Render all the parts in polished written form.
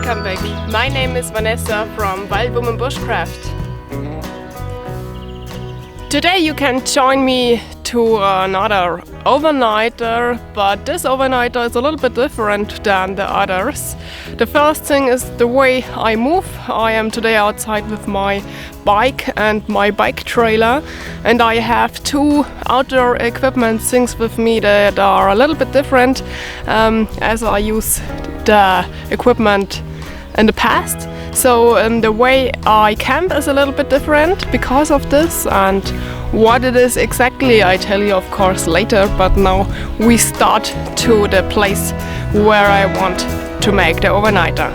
welcome back. My name is Vanessa from Bushcraft. Today you can join me to another overnighter, but this overnighter is a little bit different than the others. The first thing is the way I move. I am today outside with my bike and my bike trailer, and I have two outdoor equipment things with me that are a little bit different as I use the equipment in the past. So the way I camp is a little bit different because of this, and what it is exactly I tell you of course later, but now we start to the place where I want to make the overnighter.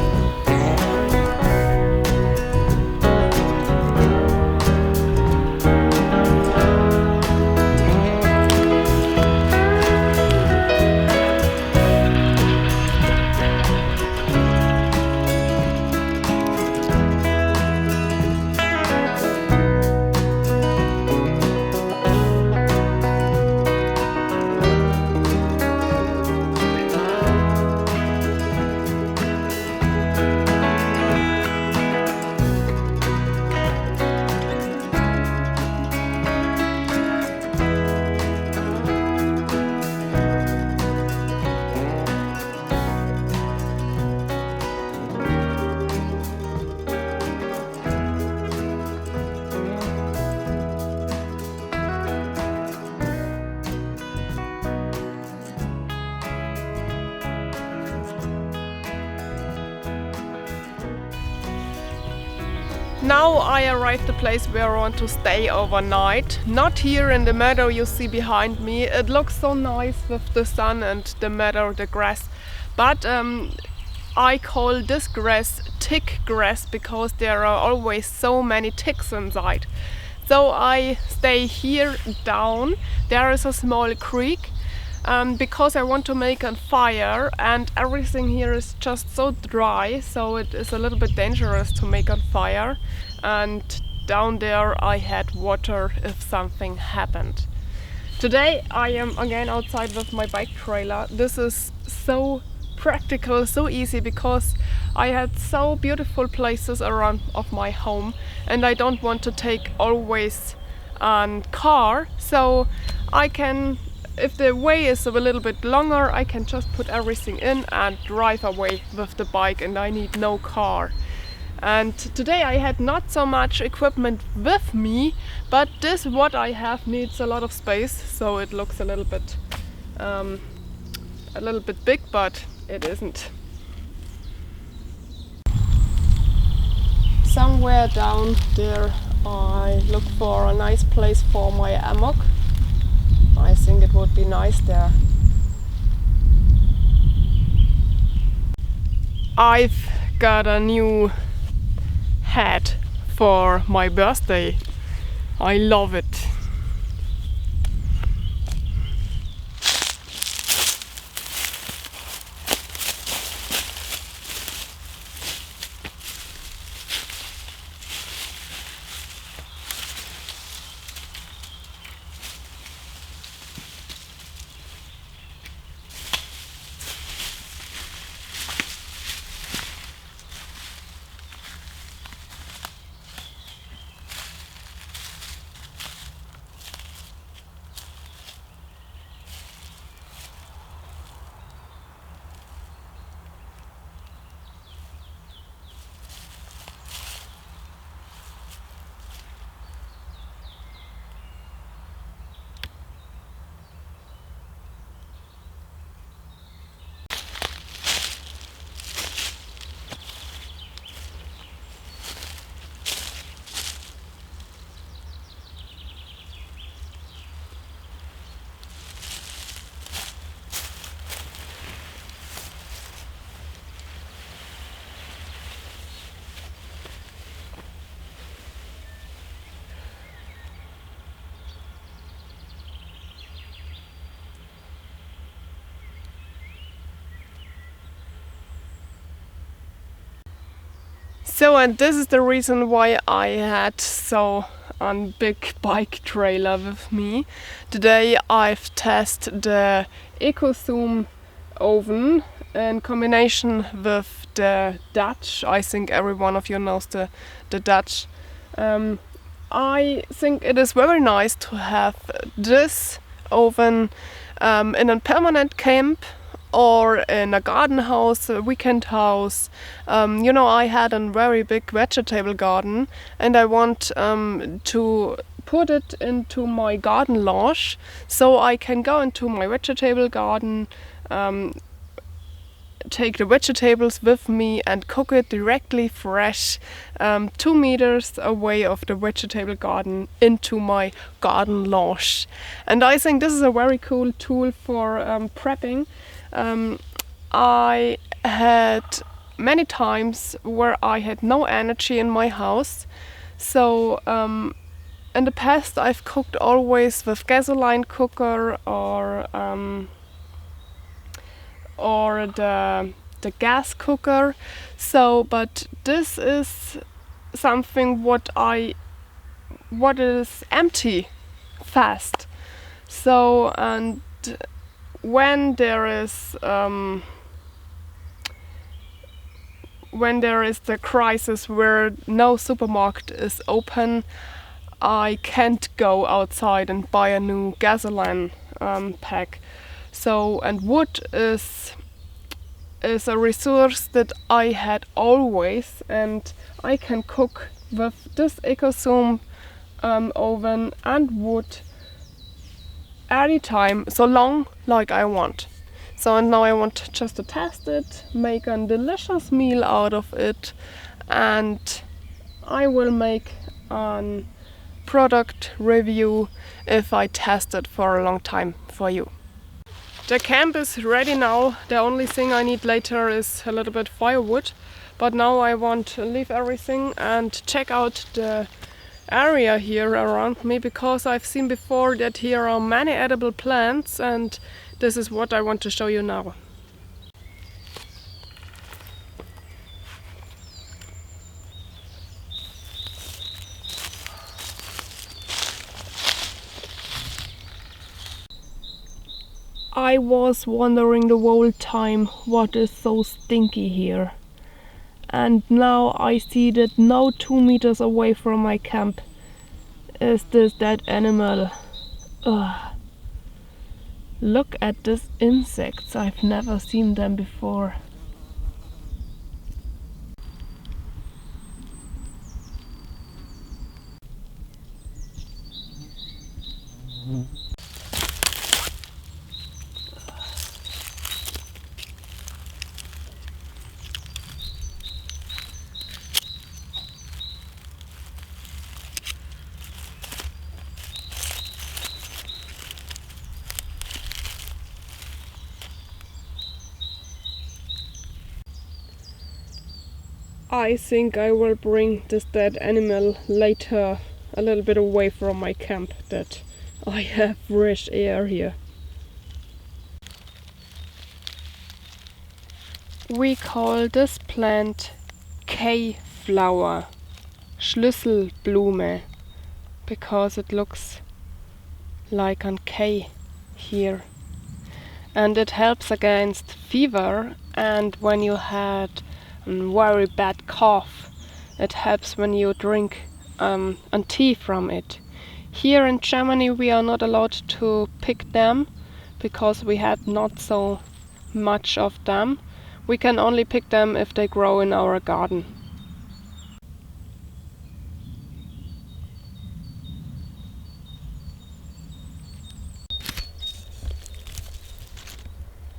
Now I arrived at the place where I want to stay overnight. Not here in the meadow you see behind me. It looks so nice with the sun and the meadow, the grass. But I call this grass tick grass because there are always so many ticks inside. So I stay here down. There is a small creek. Because I want to make a fire, and everything here is just so dry, so it is a little bit dangerous to make a fire, and down there I had water if something happened. Today I am again outside with my bike trailer. This is so practical, so easy, because I had so beautiful places around of my home and I don't want to take always a car, so I can, if the way is a little bit longer, I can just put everything in and drive away with the bike, and I need no car. And today I had not so much equipment with me, but this what I have needs a lot of space, so it looks a little bit big, but it isn't. Somewhere down there I look for a nice place for my Ammock. I think it would be nice there. I've got a new hat for my birthday. I love it. So, and this is the reason why I had so a big bike trailer with me. Today I've tested the EcoZoom oven in combination with the Dutch. I think every one of you knows the Dutch. I think it is very nice to have this oven in a permanent camp or in a garden house, a weekend house. You know, I had a very big vegetable garden and I want to put it into my garden lounge so I can go into my vegetable garden, take the vegetables with me and cook it directly fresh 2 meters away of the vegetable garden into my garden lounge. And I think this is a very cool tool for prepping. I had many times where I had no energy in my house, so in the past I've cooked always with gasoline cooker or the gas cooker. So, but this is something what is empty fast. So, and when there is the crisis where no supermarket is open, I can't go outside and buy a new gasoline pack. So, and wood is a resource that I had always, and I can cook with this EcoZoom oven and wood anytime, so long like I want. So, and now I want just to test it, make a delicious meal out of it, and I will make a product review if I test it for a long time for you. The camp is ready now. The only thing I need later is a little bit firewood, but now I want to leave everything and check out the area here around me, because I've seen before that here are many edible plants, and this is what I want to show you now. I was wondering the whole time what is so stinky here. And now I see that now 2 meters away from my camp is this dead animal. Ugh. Look at these insects, I've never seen them before. I think I will bring this dead animal later a little bit away from my camp, that I have fresh air here. We call this plant K flower, Schlüsselblume, because it looks like a K here. And it helps against fever, and when you had very bad cough, it helps when you drink a tea from it. Here in Germany we are not allowed to pick them because we had not so much of them. We can only pick them if they grow in our garden.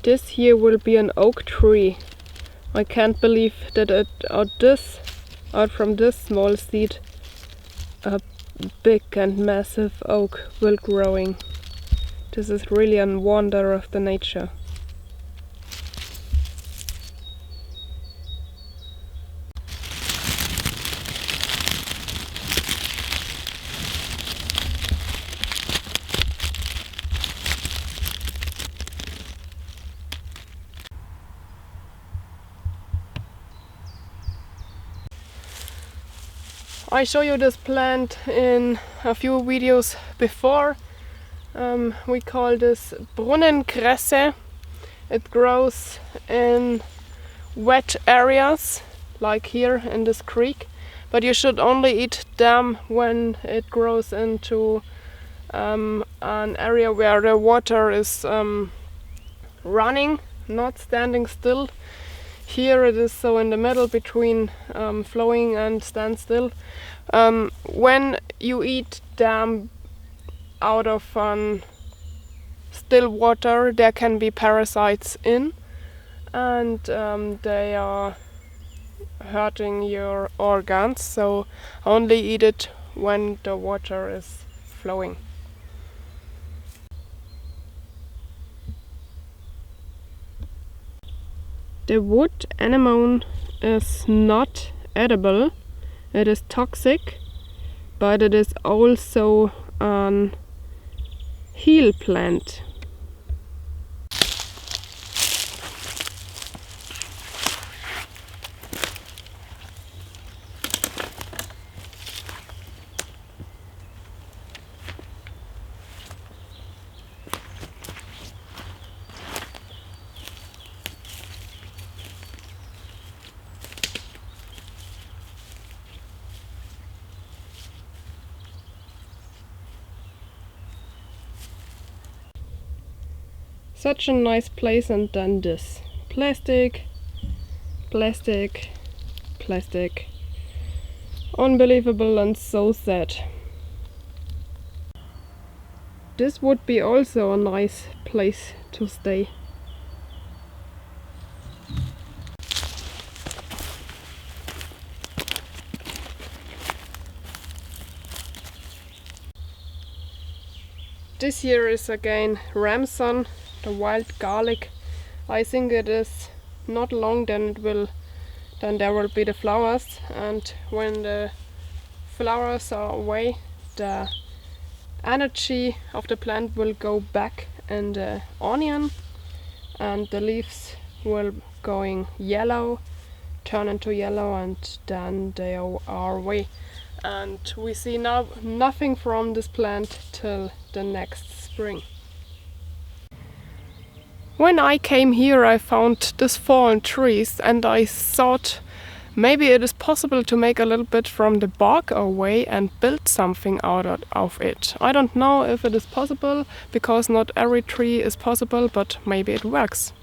This here will be an oak tree. I can't believe that out from this small seed a big and massive oak will growing. This is really a wonder of the nature. I show you this plant in a few videos before. We call this Brunnenkresse. It grows in wet areas, like here in this creek, but you should only eat them when it grows into an area where the water is running, not standing still. Here it is so in the middle between flowing and standstill. When you eat them out of still water, there can be parasites in, and they are hurting your organs, so only eat it when the water is flowing. The wood anemone is not edible. It is toxic, but it is also an heal plant. Such a nice place, and then this. Plastic, plastic, plastic. Unbelievable and so sad. This would be also a nice place to stay. This here is again Ramson, the wild garlic. I think it is not long, then there will be the flowers, and when the flowers are away, the energy of the plant will go back in the onion, and the leaves will going yellow, turn into yellow, and then they are away. And we see now nothing from this plant till the next spring. When I came here, I found these fallen trees, and I thought maybe it is possible to make a little bit from the bark away and build something out of it. I don't know if it is possible, because not every tree is possible, but maybe it works.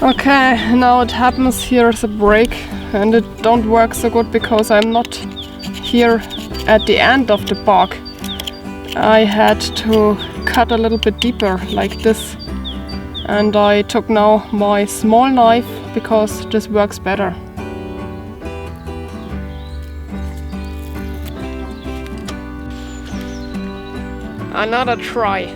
Okay, now it happens, here's a break, and it don't work so good because I'm not here at the end of the bark. I had to cut a little bit deeper like this, and I took now my small knife because this works better. Another try.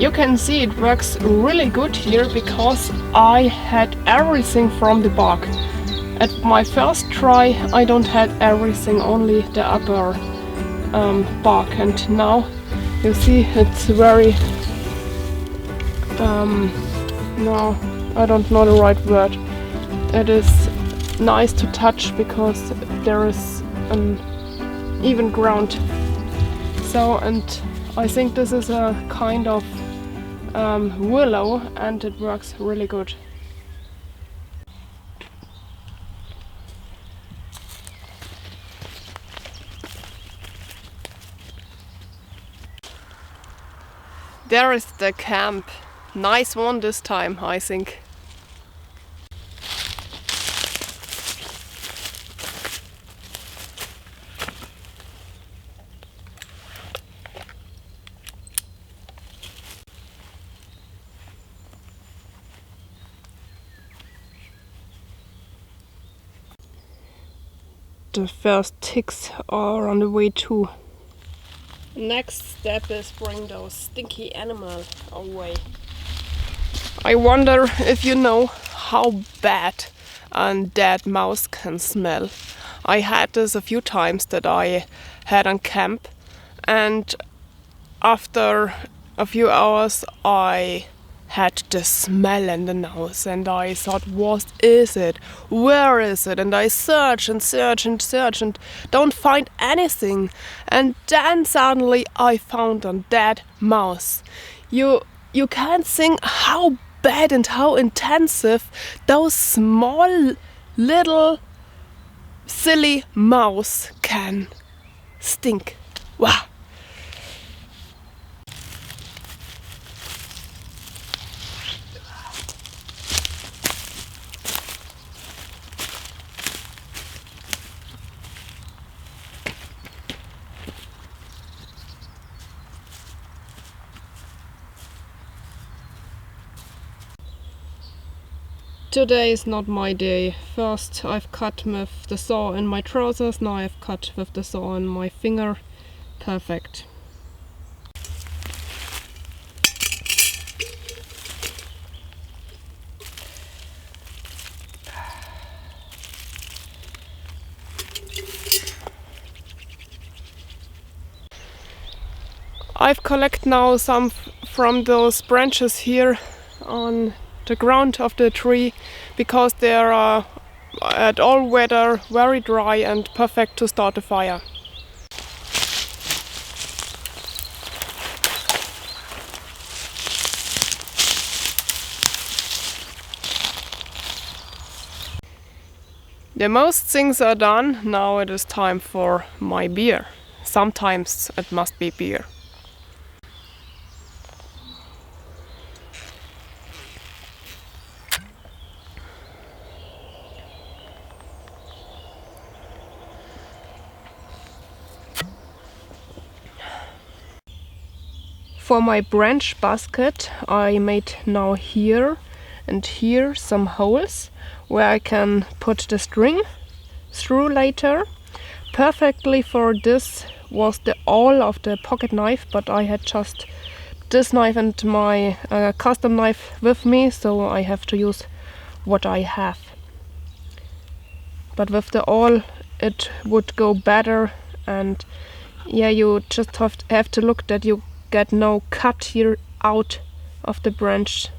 You can see it works really good here because I had everything from the bark. At my first try I don't had everything, only the upper bark, and now you see it's very no, I don't know the right word. It is nice to touch because there is an even ground. So, and I think this is a kind of willow, and it works really good. There is the camp. Nice one this time, I think. The first ticks are on the way too. Next step is bring those stinky animals away. I wonder if you know how bad a dead mouse can smell. I had this a few times that I had on camp, and after a few hours I had the smell in the nose, and I thought, what is it? Where is it? And I search and search and search and don't find anything. And then suddenly I found a dead mouse. You can't think how bad and how intensive those small little silly mouse can stink. Wow. Today is not my day. First I've cut with the saw in my trousers, now I've cut with the saw in my finger. Perfect. I've collected now some from those branches here on the ground of the tree, because they are at all weather very dry and perfect to start a fire. The most things are done, now it is time for my beer. Sometimes it must be beer. For my branch basket I made now here and here some holes where I can put the string through later. Perfectly for this was the awl of the pocket knife, but I had just this knife and my custom knife with me, so I have to use what I have. But with the awl it would go better, and yeah, you just have to look that you get no cut here out of the branch.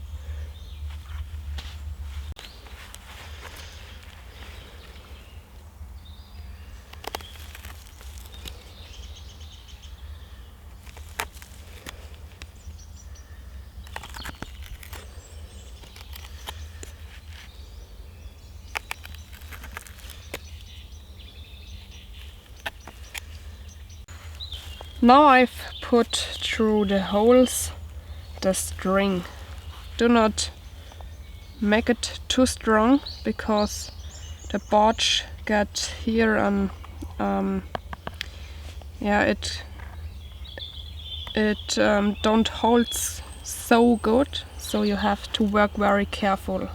Now I've put through the holes the string. Do not make it too strong, because the barge get here and yeah, it don't hold so good, so you have to work very careful.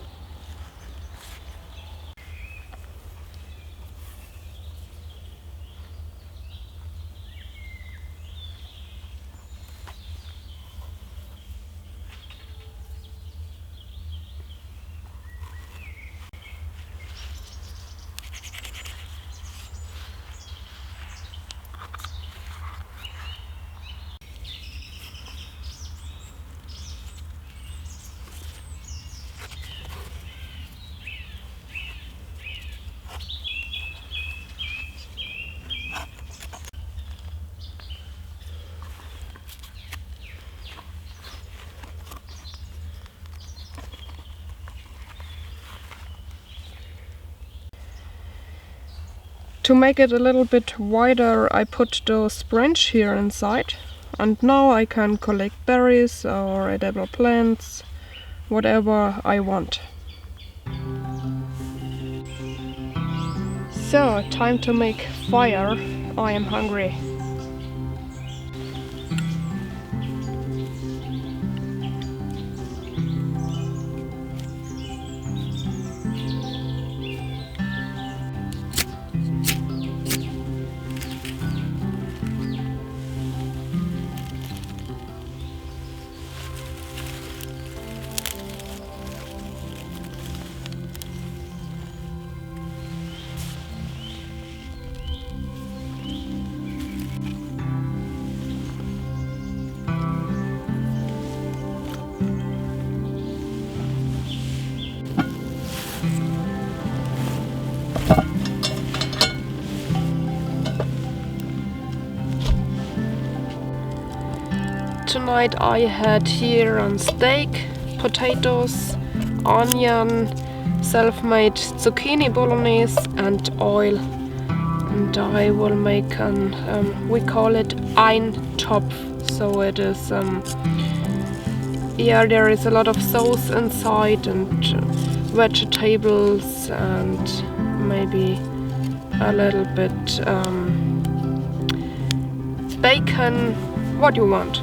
To make it a little bit wider, I put the branch here inside, and now I can collect berries or edible plants, whatever I want. So, time to make fire. I am hungry. Tonight I had here on steak, potatoes, onion, self-made zucchini bolognese and oil. And I will make an, we call it Eintopf. So it is, yeah, there is a lot of sauce inside and vegetables and maybe a little bit bacon, what you want.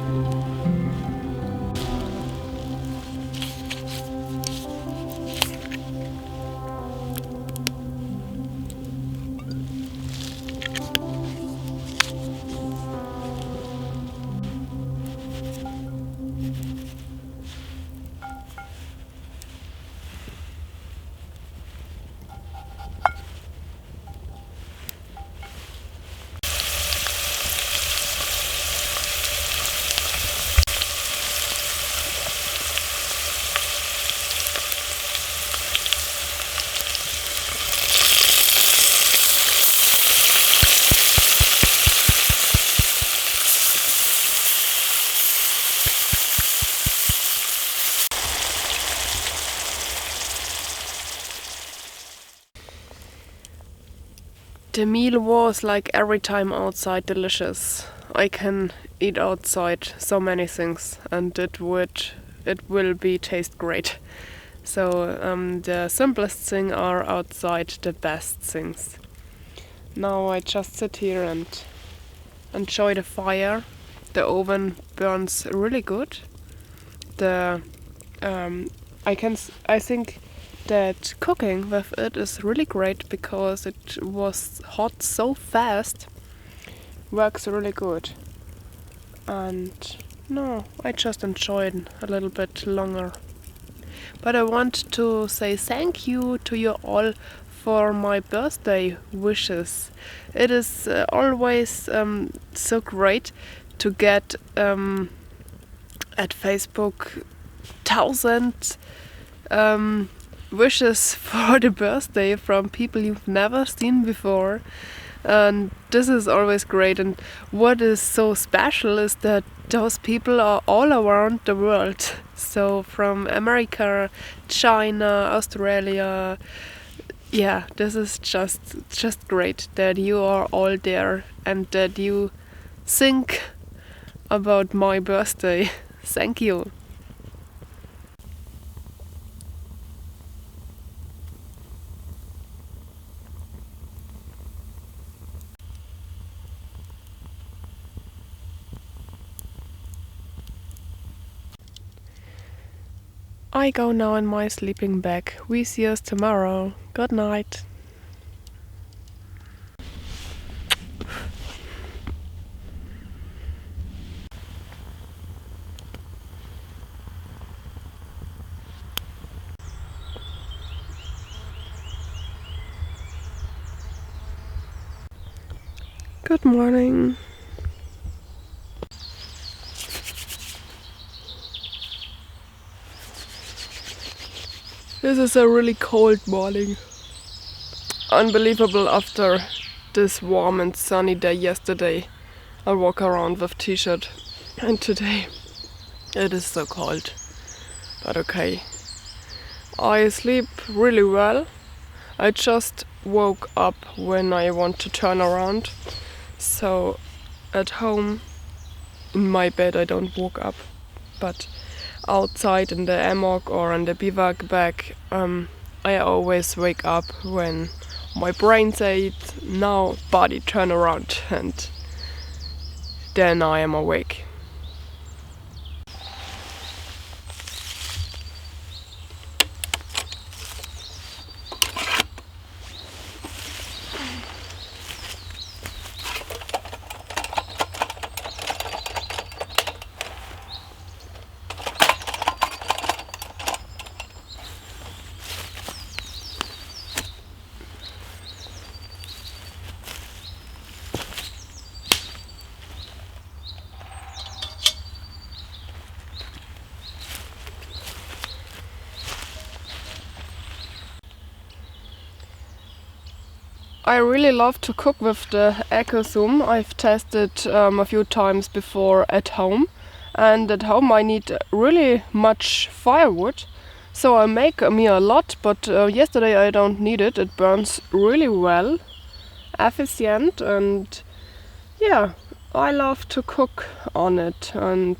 The meal was like every time outside delicious. I can eat outside so many things and it will be taste great. So the simplest thing are outside the best things. Now I just sit here and enjoy the fire. The oven burns really good. I think that cooking with it is really great because it was hot so fast. Works really good. And no, I just enjoyed a little bit longer. But I want to say thank you to you all for my birthday wishes. It is always so great to get at Facebook 1,000 wishes for the birthday from people you've never seen before, and this is always great. And what is so special is that those people are all around the world, so from America, China, Australia. Yeah, this is just great that you are all there and that you think about my birthday. Thank you. I go now in my sleeping bag. We see us tomorrow. Good night. Good morning. This is a really cold morning. Unbelievable after this warm and sunny day yesterday. I walk around with t-shirt and today it is so cold. But okay. I sleep really well. I just woke up when I want to turn around. So at home in my bed I don't woke up, but outside in the Ammock or in the Bivouak bag I always wake up when my brain says now body turn around, and then I am awake. I really love to cook with the EcoZoom. I've tested a few times before at home, and at home I need really much firewood, so I make me a lot, but yesterday I don't need it. It burns really well, efficient, and yeah, I love to cook on it. And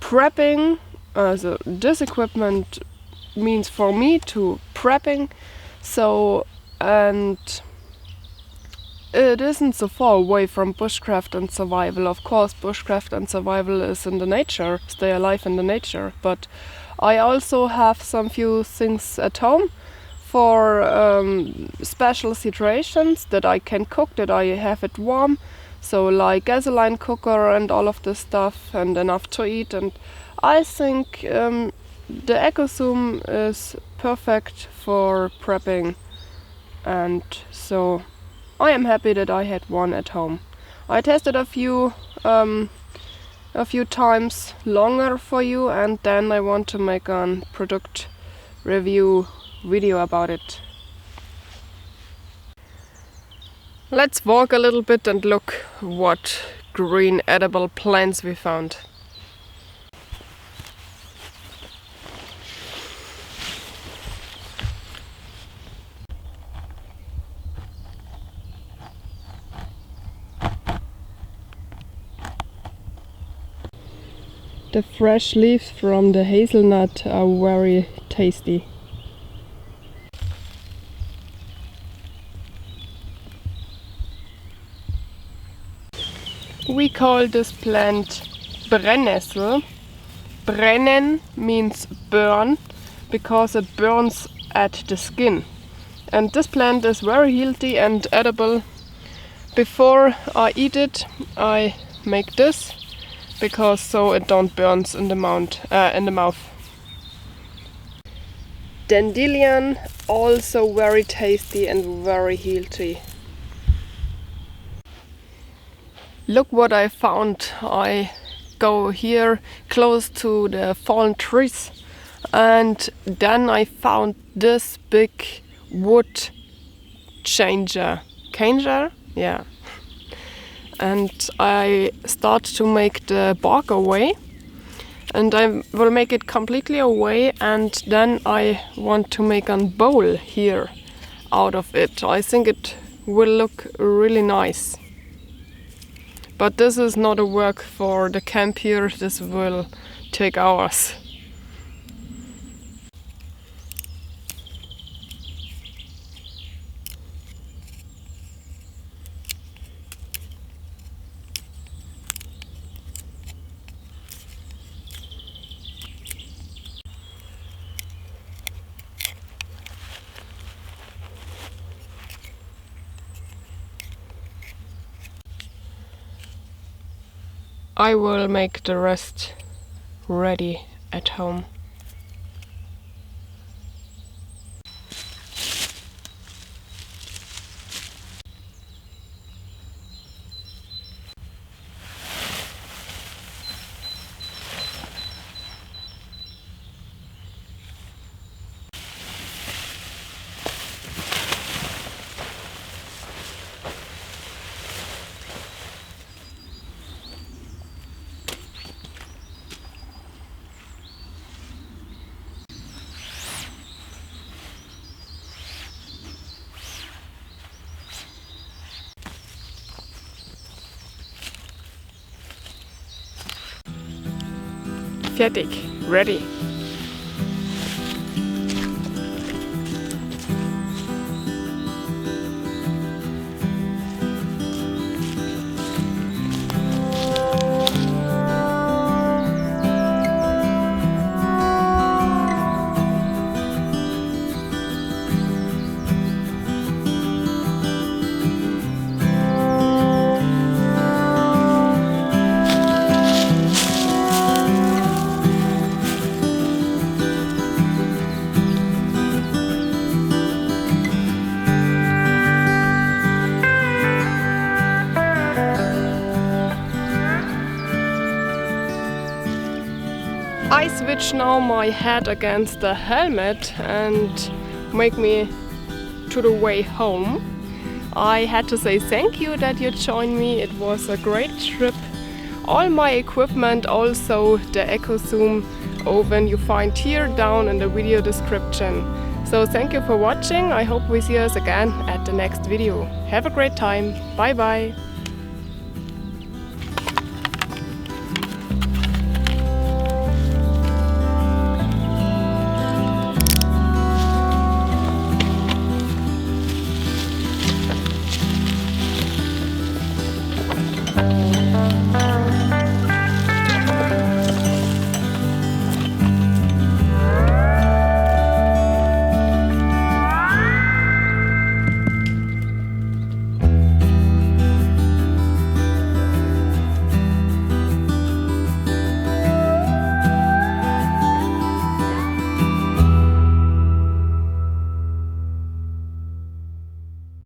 prepping, so this equipment means for me to prepping, so and it isn't so far away from bushcraft and survival. Of course, bushcraft and survival is in the nature, stay alive in the nature. But I also have some few things at home for special situations that I can cook, that I have it warm. So like gasoline cooker and all of this stuff, and enough to eat. And I think the EcoZoom is perfect for prepping, and so I am happy that I had one at home. I tested a few times longer for you, and then I want to make a product review video about it. Let's walk a little bit and look what green edible plants we found. The fresh leaves from the hazelnut are very tasty. We call this plant Brennnessel. Brennen means burn, because it burns at the skin. And this plant is very healthy and edible. Before I eat it, I make this, because so it don't burns in the mouth. Dandelion, also very tasty and very healthy. Look what I found. I go here close to the fallen trees, and then I found this big wood changer. Yeah. And I start to make the bark away, and I will make it completely away, and then I want to make a bowl here out of it. I think it will look really nice. But this is not a work for the camp here, this will take hours. I will make the rest ready at home. fertig, ready. I switch now my head against the helmet and make me to the way home. I had to say thank you that you joined me. It was a great trip. All my equipment, also the EcoZoom oven, you find here down in the video description. So thank you for watching. I hope we see us again at the next video. Have a great time. Bye bye.